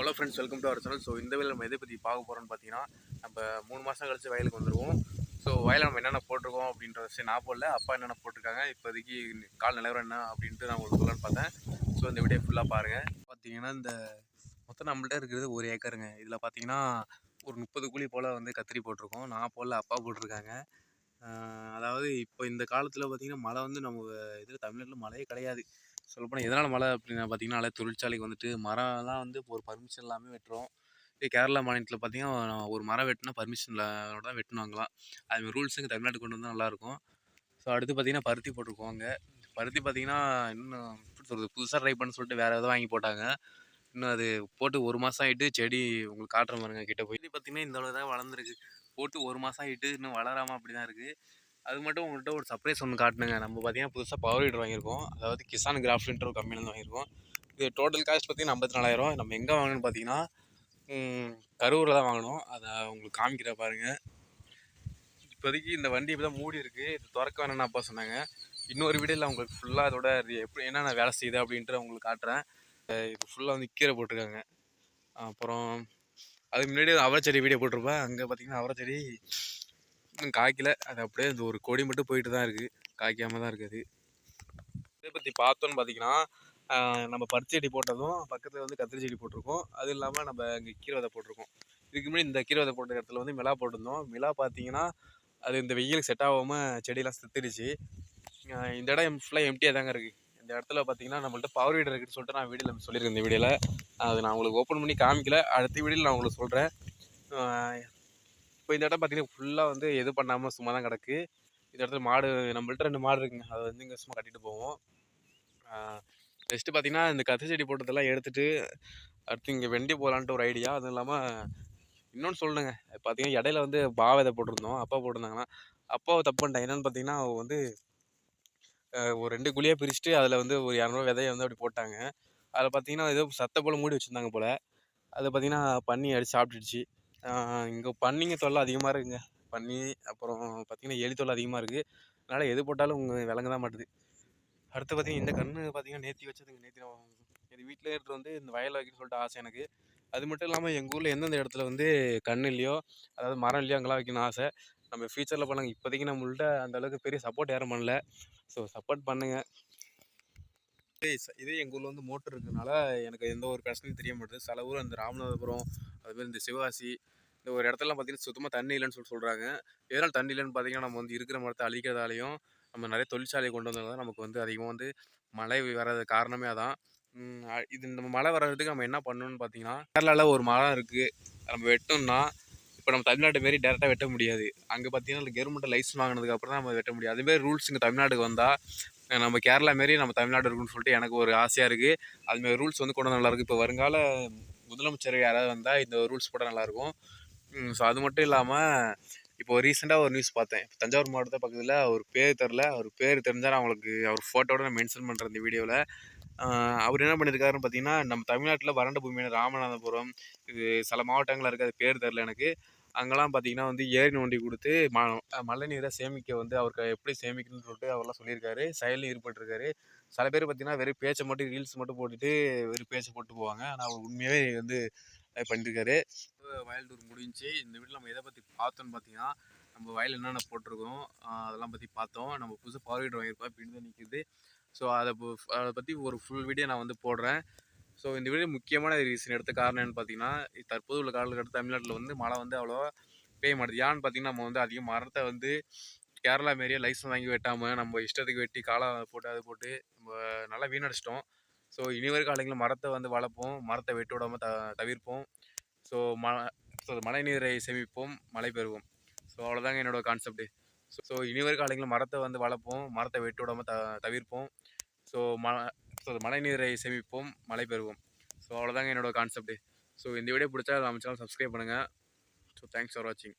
Hello friends, welcome to our channel. So இந்த வேலை நம்ம எதை பற்றி பார்க்க போகிறோம்னு பார்த்தீங்கன்னா, நம்ம 3 மாதம் கழிச்சு வயலுக்கு வந்துடுவோம். ஸோ வயலில் நம்ம என்னென்ன போட்டிருக்கோம் அப்படின்ற விஷயம் நான் போடல, அப்பா என்னென்ன போட்டிருக்காங்க, இப்போதைக்கு கால் நிலவரம் என்ன அப்படின்ட்டு நான் உங்களுக்கு சொல்லலான்னு பார்த்தேன். ஸோ இந்த வீடியோ ஃபுல்லாக பாருங்கள். பார்த்தீங்கன்னா இந்த மொத்தம் நம்மள்ட்ட இருக்கிறது 1 ஏக்கருங்க. இதில் பார்த்தீங்கன்னா ஒரு 30 குழி போல் வந்து கத்திரி போட்டிருக்கோம். நான் போடல, அப்பா போட்டிருக்காங்க. அதாவது இப்போ இந்த காலத்தில் பார்த்தீங்கன்னா மழை வந்து நம்ம இதில் தமிழ்நாட்டில் மழையே கிடையாது. சொல்லப்போனால் எதனால் மழை அப்படின்னு பார்த்தீங்கன்னா, நல்லா தொழிற்சாலைக்கு வந்துட்டு மரம்லாம் வந்து இப்போ ஒரு பர்மிஷன் இல்லாமல் வெட்டுறோம். இதே கேரளா மாநிலத்தில் பார்த்தீங்கன்னா, ஒரு மரம் வெட்டினா பர்மிஷனில் தான் வெட்டணுங்களாம். அதுமாதிரி ரூல்ஸ் இங்கே தமிழ்நாட்டுக்கு கொண்டு வந்தால் நல்லாயிருக்கும். ஸோ அடுத்து பார்த்தீங்கன்னா பருத்தி போட்டிருக்கோம் அங்கே. பருத்தி பார்த்தீங்கன்னா இன்னும் எப்படி சொல்கிறது, புதுசாக ட்ரை பண்ண சொல்லிட்டு வேறு எதாவது வாங்கி போட்டாங்க. இன்னும் அது போட்டு 1 மாதம் ஆகிட்டு, செடி உங்களுக்கு காட்டுற பாருங்க கிட்ட போய். பார்த்தீங்கன்னா இந்த அளவு தான் வளர்ந்துருக்கு. போட்டு 1 மாதம் ஆகிட்டு இன்னும் வளராமல் அப்படி தான் இருக்குது. அது மட்டும் உங்கள்கிட்ட ஒரு சர்ப்ரைஸ் ஒன்று காட்டணுங்க. நம்ம பார்த்தீங்கன்னா புதுசாக பவர் வீடர் வாங்கியிருக்கோம். அதாவது கிசான் கிராஃப்ட்ன்ற ஒரு கம்பெனிலேருந்து வாங்கியிருக்கோம். இது டோட்டல் காஸ்ட் பார்த்தீங்கன்னா 54,000. நம்ம எங்கே வாங்கணும்னு பார்த்தீங்கன்னா கரூரில் தான் வாங்கினோம். அதை உங்களுக்கு காமிக்கிற பாருங்கள். இப்போதைக்கு இந்த வண்டி இப்போ தான் மூடி இருக்குது. இது திறக்க வேணும்னு அப்பா சொன்னாங்க. இன்னொரு வீடியோவில் உங்களுக்கு ஃபுல்லாக அதோட எப்படி என்னென்ன வேலை செய்யுது அப்படின்ட்டு உங்களுக்கு காட்டுறேன். இது ஃபுல்லாக வந்து கீரை போட்டிருக்காங்க. அப்புறம் அதுக்கு முன்னாடி அவரைச்செடி வீடியோ போட்டிருப்பேன். அங்கே பார்த்தீங்கன்னா அவரைச்செடி இன்னும் காய்க்கல. அது அப்படியே இந்த ஒரு கொடி மட்டும் போயிட்டு தான் இருக்குது, காய்க்காமல் தான் இருக்குது. இதை பற்றி பார்த்தோன்னு பார்த்தீங்கன்னா, நம்ம பருத்தி செடி போட்டதும் பக்கத்தில் வந்து கத்திரி செடி போட்டிருக்கோம். அது இல்லாமல் நம்ம இங்கே கீரை விதை போட்டிருக்கோம். இதுக்கு முன்னாடி இந்த கீரை விதை போட்ட இடத்துல வந்து மிளா போட்டிருந்தோம். மிளா பார்த்தீங்கன்னா அது இந்த வெயிலுக்கு செட் ஆகாமல் செடியெல்லாம் செத்துடுச்சு. இந்த இடம் ஃபுல்லாக எம்டியாக தாங்க இருக்குது. இந்த இடத்துல பார்த்தீங்கன்னா நம்மள்ட்ட பவர் வீடர் இருக்குன்னு சொல்லிட்டு நான் வீடியோவில் சொல்லியிருக்கேன். இந்த வீடியோவில் அது நான் உங்களுக்கு ஓப்பன் பண்ணி காமிக்கல. அடுத்த வீடியோவில் நான் உங்களுக்கு சொல்கிறேன். இப்போ இந்த இடம் பார்த்தீங்கன்னா ஃபுல்லாக வந்து எது பண்ணாமல் சும்மா தான் கிடக்கு. இந்த இடத்துல மாடு நம்மள்ட்ட 2 மாடு இருக்குங்க. அதை வந்து இங்கே சும்மா கட்டிட்டு போவோம். நெக்ஸ்ட்டு பார்த்தீங்கன்னா இந்த கத்திரி செடி போட்டதெல்லாம் எடுத்துகிட்டு அடுத்து இங்கே வெண்டி போகலான்ட்டு ஒரு ஐடியா. அதுவும் இல்லாமல் இன்னொன்று சொல்லணுங்க. பார்த்தீங்கன்னா இடையில வந்து விதை போட்டிருந்தோம். அப்பா போட்டிருந்தாங்கன்னா அப்பாவை தப்பு பண்ணிட்டேன். என்னென்னு பார்த்தீங்கன்னா அவங்க வந்து ஒரு 2 குழியாக பிரிச்சுட்டு அதில் வந்து ஒரு 200 விதையை வந்து அப்படி போட்டாங்க. அதில் பார்த்தீங்கன்னா ஏதோ சத்த போல் மூடி வச்சுருந்தாங்க போல். அதை பார்த்தீங்கன்னா பன்னி அடித்து சாப்பிட்டுடுச்சு. இங்கே பன்னிங்க தொல்லை அதிகமாக இருக்குங்க. பன்னி அப்புறம் பார்த்தீங்கன்னா எலி தொல்லை அதிகமாக இருக்குது. அதனால் எது போட்டாலும் விளங்க தான் மாட்டுது. அடுத்து பார்த்தீங்கன்னா இந்த கன்று பார்த்தீங்கன்னா நேற்று வச்சதுங்க. நேற்று இது வீட்டில் எடுத்துகிட்டு வந்து இந்த வயலில் வைக்கணும்னு சொல்லிட்டு ஆசை எனக்கு. அது மட்டும் இல்லாமல் எங்கள் ஊரில் எந்தெந்த இடத்துல வந்து கன்று இல்லையோ, அதாவது மரம் இல்லையோ அங்கெல்லாம் வைக்கணும்னு ஆசை. நம்ம ஃப்யூச்சரில் பண்ணாங்க. இப்போதைக்கு நம்மள்ட்ட அந்தளவுக்கு பெரிய சப்போர்ட் யாரும் பண்ணல. ஸோ சப்போர்ட் பண்ணுங்கள். இதே எங்கள் ஊரில் வந்து மோட்டர் இருக்கிறதுனால எனக்கு எந்த ஒரு பிரச்சனையும் தெரிய மாட்டேது. சில ஊர் அந்த ராமநாதபுரம், அதுமாதிரி இந்த சிவகாசி, இந்த ஒரு இடத்துலலாம் பார்த்தீங்கன்னா சுத்தமாக தண்ணி இல்லைன்னு சொல்கிறாங்க. எதனால் தண்ணி இல்லைன்னு பார்த்தீங்கன்னா நம்ம வந்து இருக்கிற மரத்தை அழிக்கிறதாலையும் நம்ம நிறைய தொழிற்சாலை கொண்டு வந்ததால் நமக்கு வந்து அதிகமாக வந்து மழை வராத காரணமே அதான். இது நம்ம மழை வர்றதுக்கு நம்ம என்ன பண்ணணும்னு பார்த்தீங்கன்னா, கேரளாவில் ஒரு மரம் இருக்குது. நம்ம வெட்டணும்னா இப்போ நம்ம தமிழ்நாட்டு மாரி டேரெக்டாக வெட்ட முடியாது. அங்கே பார்த்தீங்கன்னா கவர்மெண்ட்டில் லைசன்ஸ் வாங்கினதுக்கப்புறம் தான் நம்ம வெட்ட முடியும். அதுமாரி ரூல்ஸ் இங்கே தமிழ்நாட்டுக்கு வந்தால் நம்ம கேரளா மாரி நம்ம தமிழ்நாடு இருக்குன்னு சொல்லிட்டு எனக்கு ஒரு ஆசையாக இருக்குது. அதுமாரி ரூல்ஸ் வந்து கொண்டு நல்லாயிருக்கு. இப்போ வருங்கால முதலமைச்சர் யாராவது வந்தால் இந்த ரூல்ஸ் போட்டால் நல்லாயிருக்கும். ஸோ அது மட்டும் இல்லாமல் இப்போ ரீசெண்டாக ஒரு நியூஸ் பார்த்தேன். தஞ்சாவூர் மாவட்டத்தை பக்கத்தில் அவர் பேர் தெரில. அவர் பேர் தெரிஞ்சால் நான் அவங்களுக்கு அவர் ஃபோட்டோட நான் மென்ஷன் பண்ணுறேன் இந்த வீடியோவில். அவர் என்ன பண்ணியிருக்காருன்னு பார்த்தீங்கன்னா, நம்ம தமிழ்நாட்டில் வறண்ட பூமியான ராமநாதபுரம், இது சில மாவட்டங்களில் இருக்குது, அது பேர் தெரில எனக்கு. அங்கெல்லாம் பார்த்தீங்கன்னா வந்து ஏரி நோண்டி கொடுத்து மழை நீரை சேமிக்க வந்து அவருக்கு எப்படி சேமிக்கணும்னு சொல்லிட்டு அவரெல்லாம் சொல்லியிருக்காரு. செயலில் ஈடுபட்டிருக்காரு. சில பேர் பார்த்தீங்கன்னா வெறும் பேச்சை மட்டும் ரீல்ஸ் மட்டும் போட்டுட்டு வெறும் பேச்சை போட்டு போவாங்க. ஆனால் அவர் உண்மையாகவே வந்து பண்ணியிருக்காரு. வயல் டூர் முடிஞ்சு இந்த வீட்டில் நம்ம எதை பற்றி பார்த்தோன்னு பார்த்தீங்கன்னா, நம்ம வயல் என்னென்ன போட்டிருக்கோம் அதெல்லாம் பற்றி பார்த்தோம். நம்ம புதுசாக பவர் வீடர் வாங்கியிருப்போம், பின் தான் நிற்கிது. ஸோ அதை பற்றி ஒரு ஃபுல் வீடியோ நான் வந்து போடுறேன். ஸோ இந்த வீடியோ முக்கியமான ரீசன் எடுத்த காரணம் என்னன்னு பார்த்தீங்கன்னா, தற்போது உள்ள காலகட்டத்தில் தமிழ்நாட்டில் வந்து மழை வந்து அவ்வளோவா பெய்ய மாட்டேது. ஏன்னு பார்த்தீங்கன்னா நம்ம வந்து அதிக மரத்தை வந்து கேரளா மாரியே லைசன்ஸ் வாங்கி வெட்டாமல் நம்ம இஷ்டத்துக்கு வெட்டி காலை போட்டு அது போட்டு நம்ம நல்லா வீணடிச்சிட்டோம். ஸோ இனி வரும் காலங்களில் மரத்தை வந்து வளர்ப்போம், மரத்தை வெட்டு விடாமல் தவிர்ப்போம். ஸோ மழை நீரை சேமிப்போம், மழை பெறுவோம். ஸோ அவ்வளோதாங்க என்னோடய கான்செப்ட்டு. ஸோ இனி வரும் காலங்களில் மரத்தை வந்து வளர்ப்போம், மரத்தை வெட்டு விடாமல் தவிர்ப்போம். ஸோ மழை நீரை சேமிப்போம், மழை பெறுவோம். ஸோ அவ்வளோதாங்க என்னோடய கான்செப்ட்டு. ஸோ இந்த வீடியோ பிடிச்சா நம்ம சேனல் சப்ஸ்கிரைப் பண்ணுங்கள். ஸோ தேங்க்ஸ் ஃபார் வாட்சிங்.